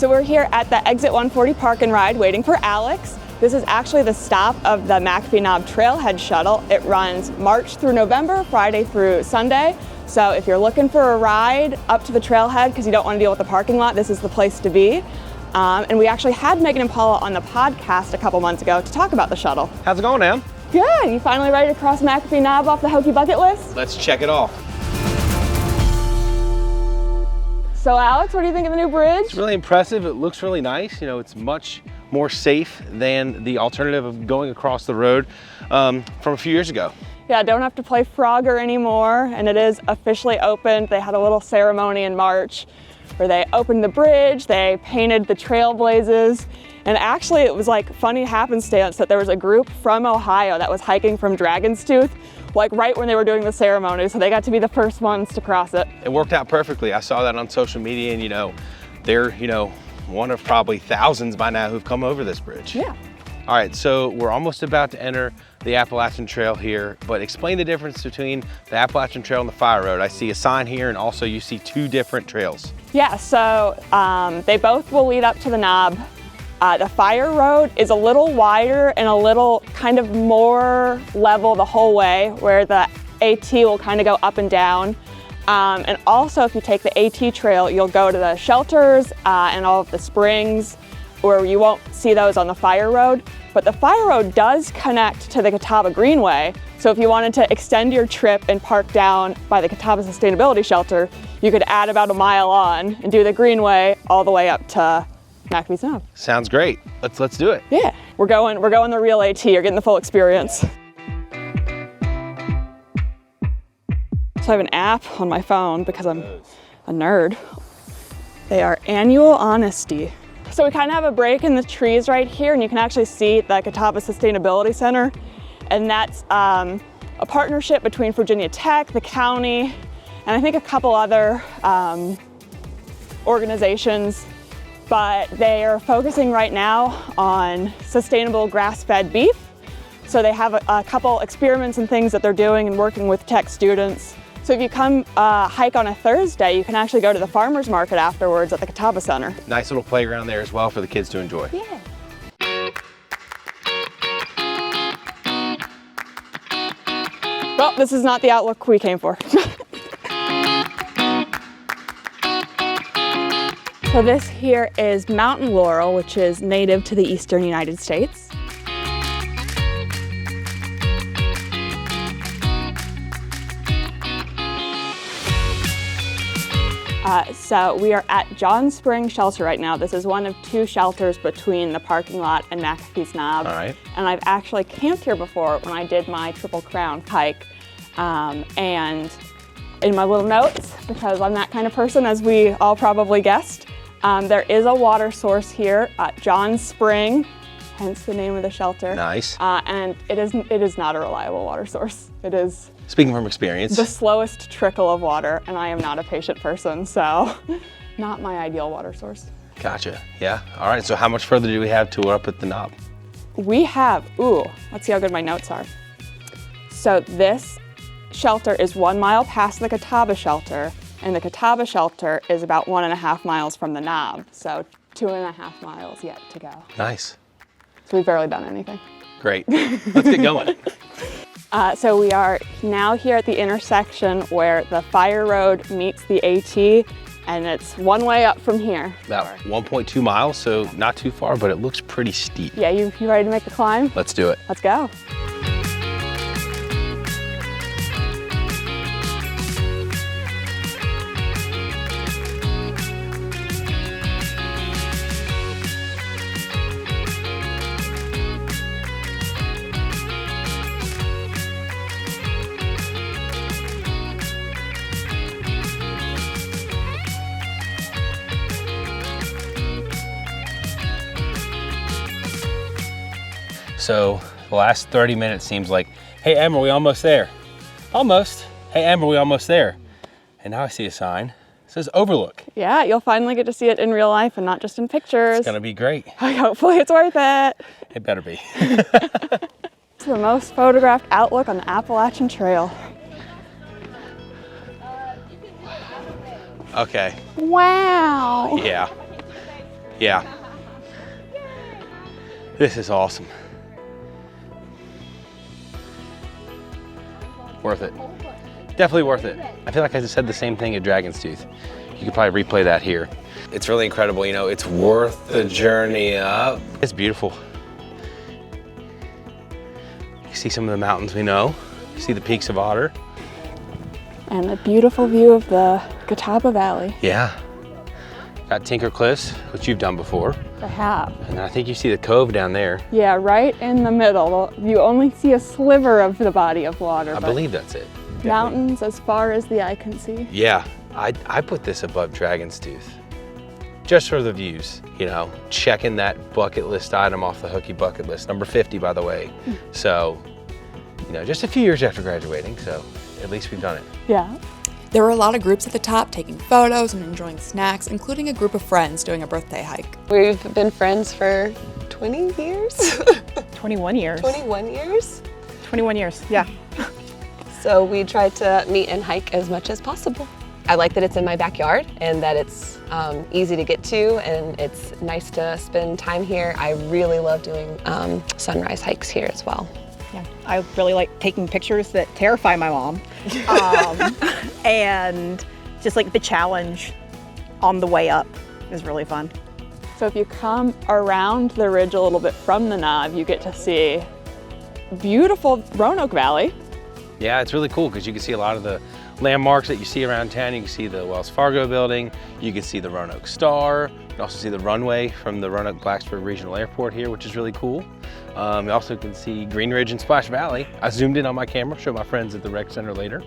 So we're here at the Exit 140 Park and Ride waiting for Alex. This is actually the stop of the McAfee Knob Trailhead Shuttle. It runs March through November, Friday through Sunday. So if you're looking for a ride up to the trailhead because you don't want to deal with the parking lot, this is the place to be. And we actually had Megan and Paula on the podcast a couple months ago to talk about the shuttle. How's it going, Em? Good. You finally ready to cross McAfee Knob off the Hokey bucket list? Let's check it off. So Alex, what do you think of the new bridge? It's really impressive. It looks really nice. You know, it's much more safe than the alternative of going across the road from a few years ago. Yeah, don't have to play Frogger anymore, and it is officially opened. They had a little ceremony in March where they opened the bridge, they painted the trailblazes, and actually it was like funny happenstance that there was a group from Ohio that was hiking from Dragon's Tooth, like right when they were doing the ceremony, so they got to be the first ones to cross it. It worked out perfectly. I saw that on social media, and they're one of probably thousands by now who've come over this bridge. Yeah. All right, so we're almost about to enter the Appalachian Trail here, but explain the difference between the Appalachian Trail and the Fire Road. I see a sign here, and also you see two different trails. Yeah, so they both will lead up to the knob. The Fire Road is a little wider and a little kind of more level the whole way, where the AT will kind of go up and down. And also if you take the AT trail, you'll go to the shelters and all of the springs, where you won't see those on the Fire Road. But the Fire Road does connect to the Catawba Greenway. So if you wanted to extend your trip and park down by the Catawba Sustainability Shelter, you could add about a mile on and do the Greenway all the way up to McAfee's Knob. Sounds great. Let's do it. Yeah, we're going the real AT. You're getting the full experience. So I have an app on my phone because I'm a nerd. They are Annual Honesty. So we kind of have a break in the trees right here, and you can actually see the Catawba Sustainability Center. And that's a partnership between Virginia Tech, the county, and I think a couple other organizations. But they are focusing right now on sustainable grass-fed beef. So they have a couple experiments and things that they're doing and working with tech students. So if you come hike on a Thursday, you can actually go to the farmer's market afterwards at the Catawba Center. Nice little playground there as well for the kids to enjoy. Yeah. Well, this is not the outlook we came for. So this here is mountain laurel, which is native to the eastern United States. So we are at John Spring Shelter right now. This is one of two shelters between the parking lot and McAfee's Knob. All right. And I've actually camped here before when I did my Triple Crown hike. And in my little notes, because I'm that kind of person, as we all probably guessed, there is a water source here at John Spring, hence the name of the shelter. Nice. And it is not a reliable water source. It is, speaking from experience, the slowest trickle of water, and I am not a patient person, so not my ideal water source. Gotcha. Yeah. All right. So how much further do we have to up at the knob? We have, let's see how good my notes are. So this shelter is 1 mile past the Catawba shelter, and the Catawba shelter is about 1.5 miles from the knob. So 2.5 miles yet to go. Nice. So we've barely done anything. Great. Let's get going. So we are now here at the intersection where the Fire Road meets the AT, and it's one way up from here. About 1.2 miles, so not too far, but it looks pretty steep. Yeah, you ready to make the climb? Let's do it. Let's go. So the last 30 minutes seems like, hey, Em, are we almost there? Almost. Hey, Em, are we almost there? And now I see a sign. It says overlook. Yeah, you'll finally get to see it in real life and not just in pictures. It's gonna be great. Hopefully it's worth it. It better be. It's the most photographed outlook on the Appalachian Trail. Okay. Wow. Yeah. Yeah. This is awesome. Worth it. Definitely worth it. I feel like I just said the same thing at Dragon's Tooth. You could probably replay that here. It's really incredible, you know, it's worth the journey up. It's beautiful. You see some of the mountains we know. You see the peaks of Otter. And a beautiful view of the Catawba Valley. Yeah. Got Tinker Cliffs, which you've done before. I have. And then I think you see the cove down there. Yeah, right in the middle. You only see a sliver of the body of water. I believe that's it. Mountains as far as the eye can see. Yeah, I put this above Dragon's Tooth. Just for the views, you know, checking that bucket list item off the Hooky bucket list, number 50, by the way. So, you know, just a few years after graduating, so at least we've done it. Yeah. There were a lot of groups at the top taking photos and enjoying snacks, including a group of friends doing a birthday hike. We've been friends for 20 years? 21 years. 21 years? 21 years, yeah. So we try to meet and hike as much as possible. I like that it's in my backyard and that it's easy to get to, and it's nice to spend time here. I really love doing sunrise hikes here as well. Yeah, I really like taking pictures that terrify my mom. And just like the challenge on the way up is really fun. So if you come around the ridge a little bit from the knob, you get to see beautiful Roanoke Valley. Yeah, it's really cool because you can see a lot of the landmarks that you see around town. You can see the Wells Fargo building, you can see the Roanoke Star, you can also see the runway from the Roanoke-Blacksburg Regional Airport here, which is really cool. You also can see Green Ridge and Splash Valley. I zoomed in on my camera, show my friends at the rec center later.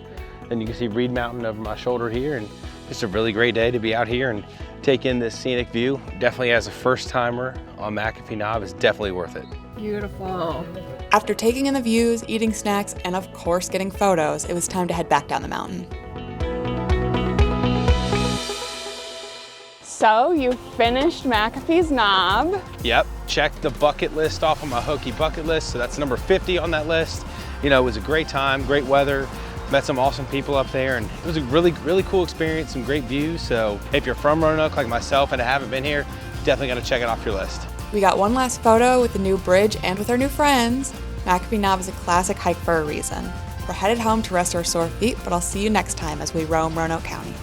And you can see Reed Mountain over my shoulder here, and it's a really great day to be out here and take in this scenic view. Definitely as a first timer on McAfee Knob, it's definitely worth it. Beautiful. After taking in the views, eating snacks, and of course getting photos, it was time to head back down the mountain. So you finished McAfee's Knob. Yep, checked the bucket list off of my Hooky bucket list, so that's number 50 on that list. You know, it was a great time, great weather, met some awesome people up there, and it was a really cool experience, some great views. So if you're from Roanoke like myself and haven't been here, definitely gotta check it off your list. We got one last photo with the new bridge and with our new friends. McAfee Knob is a classic hike for a reason. We're headed home to rest our sore feet, but I'll see you next time as we roam Roanoke County.